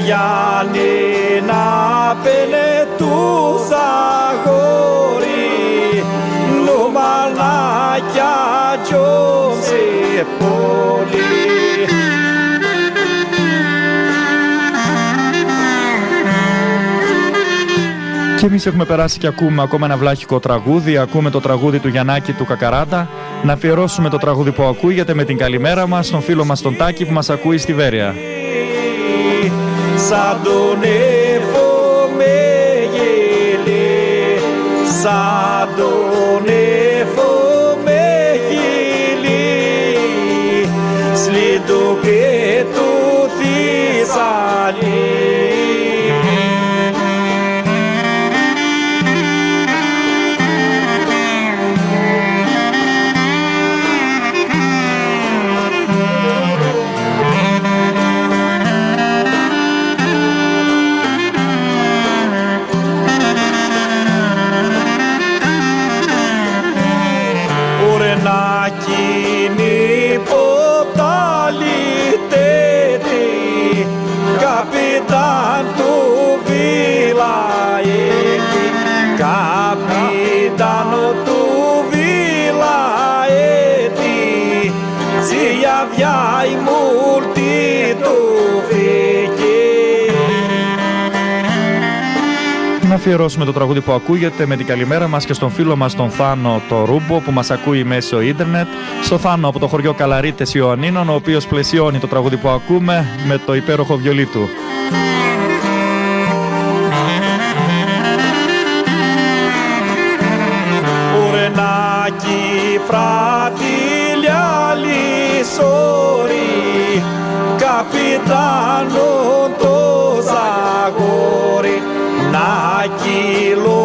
Γιάννη να πένε του αγόρι νομαλάκια τζόμσε πολύ. Και εμείς έχουμε περάσει και ακούμε ακόμα ένα βλάχικο τραγούδι. Ακούμε το τραγούδι του Γιαννάκη του Κακαράτα. Να αφιερώσουμε το τραγούδι που ακούγεται με την καλημέρα μας στον φίλο μας τον Τάκη που μας ακούει στη Βέρεια. Σαν τον έφο με γελί, σαν τον έφο με γελί, σλίτου και του Θησαλή. Καπιτάν του Βιλαέτη, καπιτάνο του Βιλαέτη, τσιά βιάει μουλτή του φύκη. Να αφιερώσουμε το τραγούδι που ακούγεται με την καλημέρα μας και στον φίλο μας τον Θάνο το Ρούμπο που μας ακούει μέσω ίντερνετ, στο Θάνο από το χωριό Καλαρίτες Ιωαννίνων, ο οποίος πλαισιώνει το τραγούδι που ακούμε με το υπέροχο βιολί του. Ουρενάκι φρατήλια λισόρι, καπιτάνο το Ζαγόρι, να κυλώ